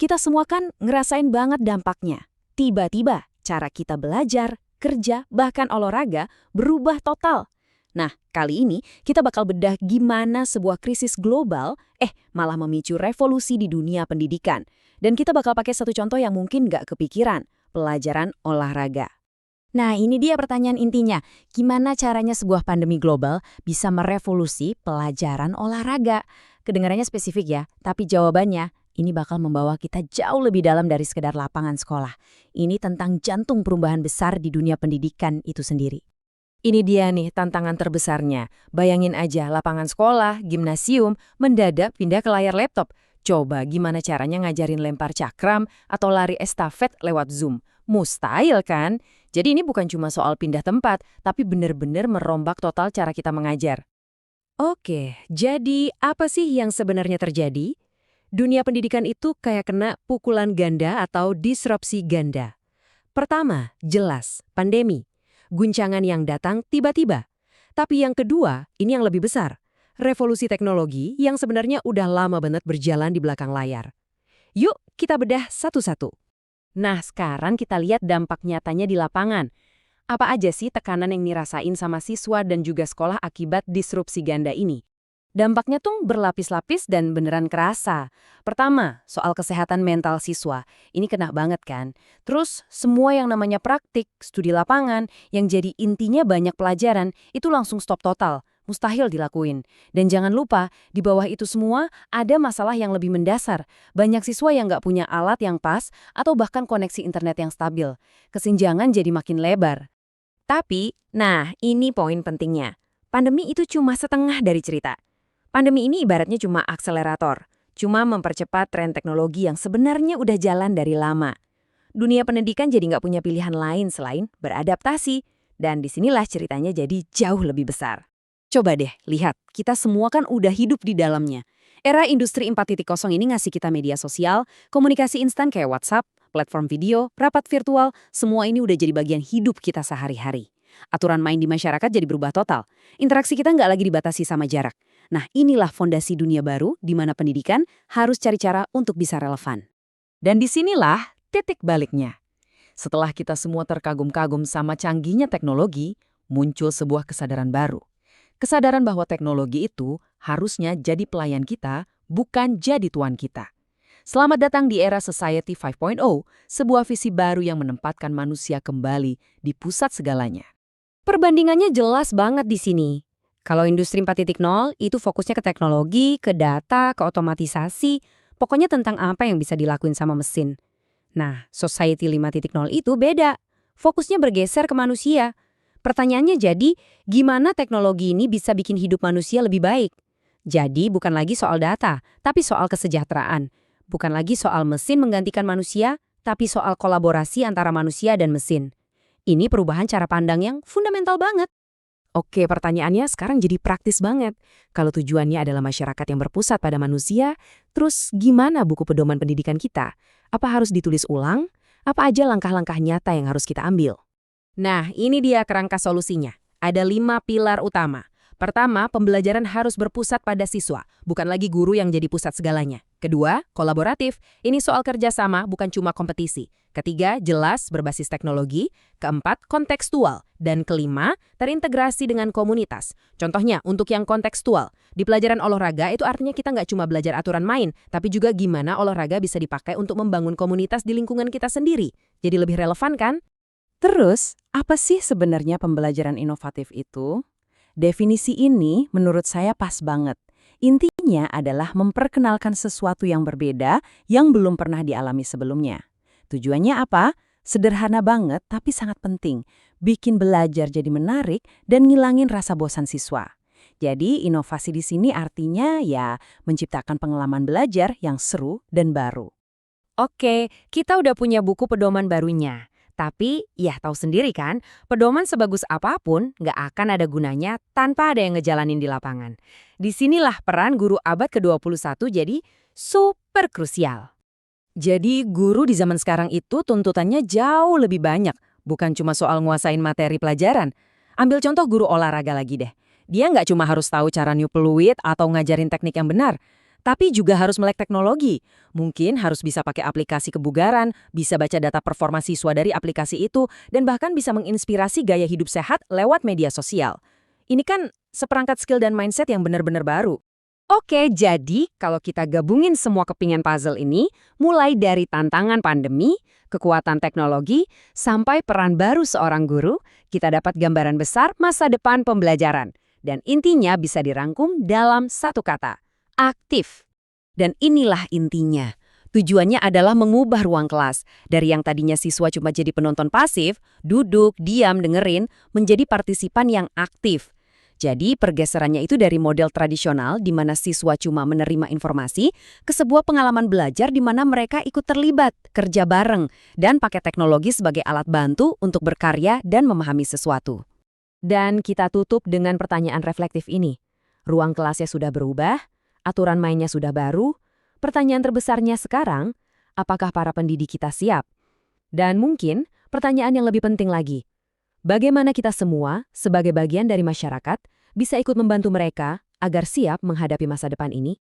Kita semua kan ngerasain banget dampaknya. Tiba-tiba cara kita belajar, kerja, bahkan olahraga berubah total. Nah, kali ini kita bakal bedah gimana sebuah krisis global malah memicu revolusi di dunia pendidikan. Dan kita bakal pakai satu contoh yang mungkin nggak kepikiran, pelajaran olahraga. Nah, ini dia pertanyaan intinya. Gimana caranya sebuah pandemi global bisa merevolusi pelajaran olahraga? Kedengarannya spesifik ya, tapi jawabannya ini bakal membawa kita jauh lebih dalam dari sekedar lapangan sekolah. Ini tentang jantung perubahan besar di dunia pendidikan itu sendiri. Ini dia nih tantangan terbesarnya. Bayangin aja lapangan sekolah, gimnasium, mendadak pindah ke layar laptop. Coba gimana caranya ngajarin lempar cakram atau lari estafet lewat Zoom. Mustahil kan? Jadi ini bukan cuma soal pindah tempat, tapi benar-benar merombak total cara kita mengajar. Oke, jadi apa sih yang sebenarnya terjadi? Dunia pendidikan itu kayak kena pukulan ganda atau disrupsi ganda. Pertama, jelas, pandemi. Guncangan yang datang tiba-tiba. Tapi yang kedua, ini yang lebih besar. Revolusi teknologi yang sebenarnya udah lama banget berjalan di belakang layar. Yuk, kita bedah satu-satu. Nah, sekarang kita lihat dampak nyatanya di lapangan. Apa aja sih tekanan yang dirasain sama siswa dan juga sekolah akibat disrupsi ganda ini? Dampaknya tuh berlapis-lapis dan beneran kerasa. Pertama, soal kesehatan mental siswa. Ini kena banget kan? Terus, semua yang namanya praktik, studi lapangan, yang jadi intinya banyak pelajaran, itu langsung stop total. Mustahil dilakuin. Dan jangan lupa, di bawah itu semua ada masalah yang lebih mendasar. Banyak siswa yang nggak punya alat yang pas atau bahkan koneksi internet yang stabil. Kesenjangan jadi makin lebar. Tapi, nah ini poin pentingnya. Pandemi itu cuma setengah dari cerita. Pandemi ini ibaratnya cuma akselerator, cuma mempercepat tren teknologi yang sebenarnya udah jalan dari lama. Dunia pendidikan jadi nggak punya pilihan lain selain beradaptasi, dan disinilah ceritanya jadi jauh lebih besar. Coba deh, lihat, kita semua kan udah hidup di dalamnya. Era industri 4.0 ini ngasih kita media sosial, komunikasi instan kayak WhatsApp, platform video, rapat virtual, semua ini udah jadi bagian hidup kita sehari-hari. Aturan main di masyarakat jadi berubah total. Interaksi kita nggak lagi dibatasi sama jarak. Nah, inilah fondasi dunia baru di mana pendidikan harus cari cara untuk bisa relevan. Dan disinilah titik baliknya. Setelah kita semua terkagum-kagum sama canggihnya teknologi, muncul sebuah kesadaran baru. Kesadaran bahwa teknologi itu harusnya jadi pelayan kita, bukan jadi tuan kita. Selamat datang di era Society 5.0, sebuah visi baru yang menempatkan manusia kembali di pusat segalanya. Perbandingannya jelas banget di sini. Kalau industri 4.0 itu fokusnya ke teknologi, ke data, ke otomatisasi, pokoknya tentang apa yang bisa dilakuin sama mesin. Nah, Society 5.0 itu beda. Fokusnya bergeser ke manusia. Pertanyaannya jadi, gimana teknologi ini bisa bikin hidup manusia lebih baik? Jadi bukan lagi soal data, tapi soal kesejahteraan. Bukan lagi soal mesin menggantikan manusia, tapi soal kolaborasi antara manusia dan mesin. Ini perubahan cara pandang yang fundamental banget. Oke, pertanyaannya sekarang jadi praktis banget. Kalau tujuannya adalah masyarakat yang berpusat pada manusia, terus gimana buku pedoman pendidikan kita? Apa harus ditulis ulang? Apa aja langkah-langkah nyata yang harus kita ambil? Nah, ini dia kerangka solusinya. Ada 5 pilar utama. Pertama, pembelajaran harus berpusat pada siswa, bukan lagi guru yang jadi pusat segalanya. Kedua, kolaboratif. Ini soal kerjasama, bukan cuma kompetisi. Ketiga, jelas berbasis teknologi. Keempat, kontekstual. Dan kelima, terintegrasi dengan komunitas. Contohnya, untuk yang kontekstual. Di pelajaran olahraga itu artinya kita nggak cuma belajar aturan main, tapi juga gimana olahraga bisa dipakai untuk membangun komunitas di lingkungan kita sendiri. Jadi lebih relevan kan? Terus, apa sih sebenarnya pembelajaran inovatif itu? Definisi ini menurut saya pas banget. Intinya adalah memperkenalkan sesuatu yang berbeda yang belum pernah dialami sebelumnya. Tujuannya apa? Sederhana banget tapi sangat penting. Bikin belajar jadi menarik dan ngilangin rasa bosan siswa. Jadi inovasi di sini artinya ya menciptakan pengalaman belajar yang seru dan baru. Oke, kita udah punya buku pedoman barunya. Tapi, ya tahu sendiri kan, pedoman sebagus apapun nggak akan ada gunanya tanpa ada yang ngejalanin di lapangan. Disinilah peran guru abad ke-21 jadi super krusial. Jadi, guru di zaman sekarang itu tuntutannya jauh lebih banyak, bukan cuma soal nguasain materi pelajaran. Ambil contoh guru olahraga lagi deh. Dia nggak cuma harus tahu cara niup peluit atau ngajarin teknik yang benar, Tapi juga harus melek teknologi. Mungkin harus bisa pakai aplikasi kebugaran, bisa baca data performa siswa dari aplikasi itu, dan bahkan bisa menginspirasi gaya hidup sehat lewat media sosial. Ini kan seperangkat skill dan mindset yang benar-benar baru. Oke, jadi kalau kita gabungin semua kepingan puzzle ini, mulai dari tantangan pandemi, kekuatan teknologi, sampai peran baru seorang guru, kita dapat gambaran besar masa depan pembelajaran. Dan intinya bisa dirangkum dalam satu kata, aktif. Dan inilah intinya. Tujuannya adalah mengubah ruang kelas. Dari yang tadinya siswa cuma jadi penonton pasif, duduk, diam, dengerin, menjadi partisipan yang aktif. Jadi pergeserannya itu dari model tradisional di mana siswa cuma menerima informasi ke sebuah pengalaman belajar di mana mereka ikut terlibat, kerja bareng, dan pakai teknologi sebagai alat bantu untuk berkarya dan memahami sesuatu. Dan kita tutup dengan pertanyaan reflektif ini. Ruang kelasnya sudah berubah, aturan mainnya sudah baru. Pertanyaan terbesarnya sekarang, apakah para pendidik kita siap? Dan mungkin pertanyaan yang lebih penting lagi, bagaimana kita semua, sebagai bagian dari masyarakat, bisa ikut membantu mereka agar siap menghadapi masa depan ini?